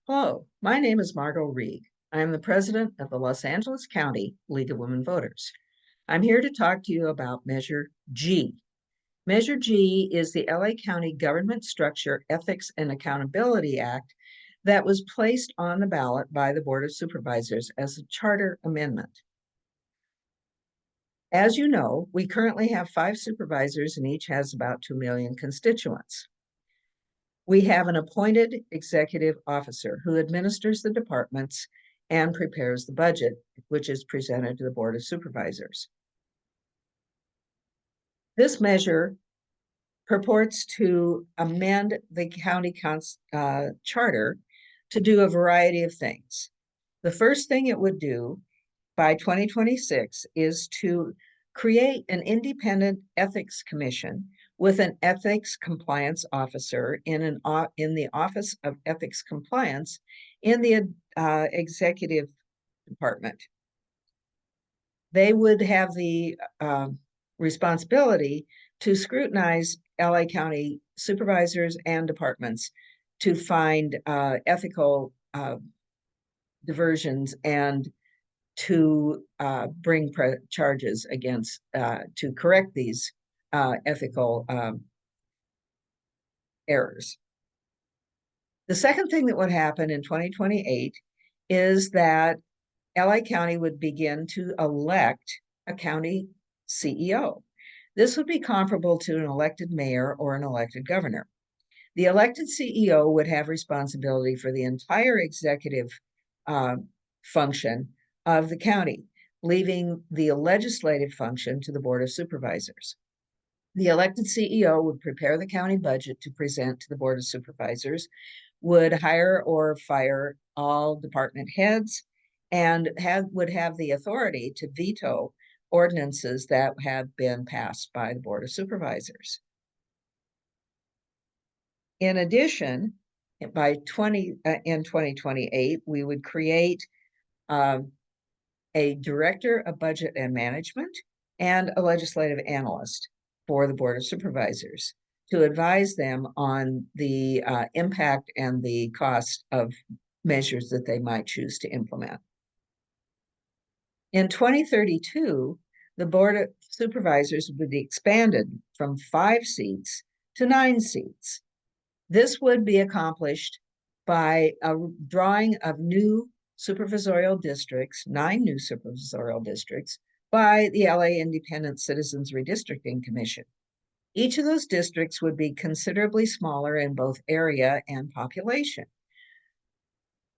Hello, my name is Margot Reed. I am the president of the Los Angeles County League of Women Voters. I'm here to talk to you about Measure G. Measure G is the LA County Government Structure, Ethics, and Accountability Act that was placed on the ballot by the Board of Supervisors as a charter amendment. As you know, we currently have 5 supervisors and each has about 2 million constituents. We have an appointed executive officer who administers the departments and prepares the budget, which is presented to the Board of Supervisors. This measure purports to amend the county charter to do a variety of things. The first thing it would do by 2026 is to create an independent ethics commission with an ethics compliance officer in the Office of Ethics Compliance in the executive department. They would have the responsibility to scrutinize LA County supervisors and departments to find ethical diversions and to bring charges against, to correct these ethical errors. The second thing that would happen in 2028 is that LA County would begin to elect a county CEO. This would be comparable to an elected mayor or an elected governor. The elected CEO would have responsibility for the entire executive function of the county, leaving the legislative function to the Board of Supervisors. The elected CEO would prepare the county budget to present to the Board of Supervisors, would hire or fire all department heads, and would have the authority to veto ordinances that have been passed by the Board of Supervisors. In addition, in 2028, we would create a director of budget and management and a legislative analyst for the Board of Supervisors to advise them on the impact and the cost of measures that they might choose to implement. In 2032, the Board of Supervisors would be expanded from 5 seats to 9 seats. This would be accomplished by a drawing of new supervisorial districts, 9 new supervisorial districts, by the LA Independent Citizens Redistricting Commission. Each of those districts would be considerably smaller in both area and population.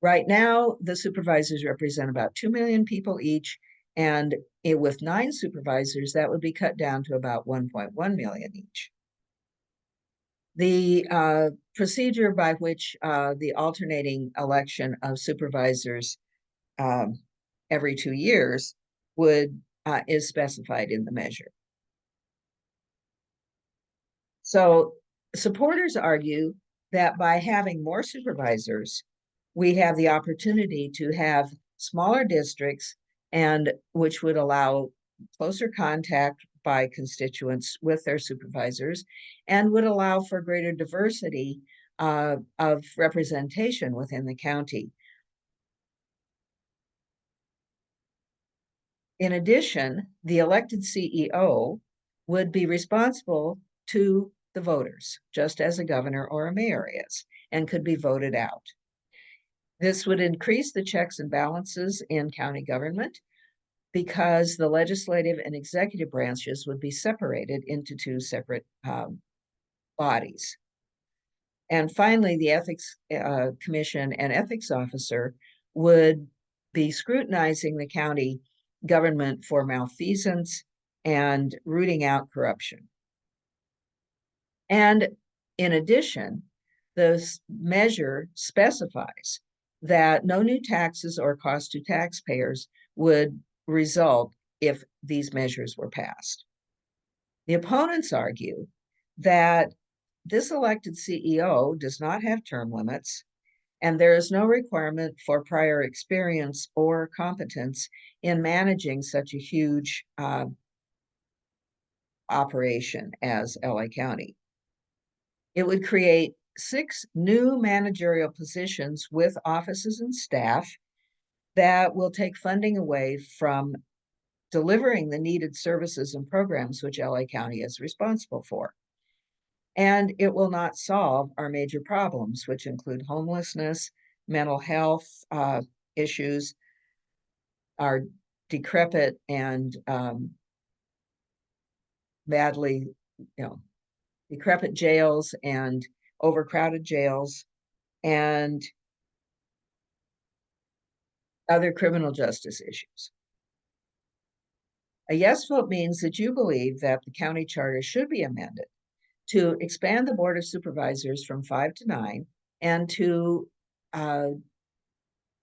Right now, the supervisors represent about 2 million people each, and with 9 supervisors, that would be cut down to about 1.1 million each. The procedure by which the alternating election of supervisors every 2 years is specified in the measure. So supporters argue that by having more supervisors, we have the opportunity to have smaller districts, and which would allow closer contact by constituents with their supervisors and would allow for greater diversity of representation within the county. In addition, the elected CEO would be responsible to the voters, just as a governor or a mayor is, and could be voted out. This would increase the checks and balances in county government because the legislative and executive branches would be separated into 2 separate bodies. And finally, the Ethics Commission and Ethics Officer would be scrutinizing the county government for malfeasance and rooting out corruption. And in addition, this measure specifies that no new taxes or cost to taxpayers would result if these measures were passed. The opponents argue that this elected CEO does not have term limits, and there is no requirement for prior experience or competence in managing such a huge operation as LA County. It would create six new managerial positions with offices and staff that will take funding away from delivering the needed services and programs which LA County is responsible for. And it will not solve our major problems, which include homelessness, mental health issues, our decrepit and badly, decrepit jails and overcrowded jails and other criminal justice issues. A yes vote means that you believe that the county charter should be amended to expand the Board of Supervisors from 5 to 9 and to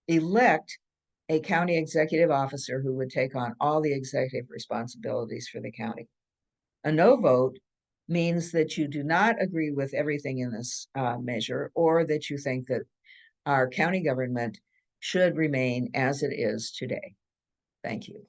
elect a county executive officer who would take on all the executive responsibilities for the county. A no vote means that you do not agree with everything in this measure, or that you think that our county government should remain as it is today. Thank you.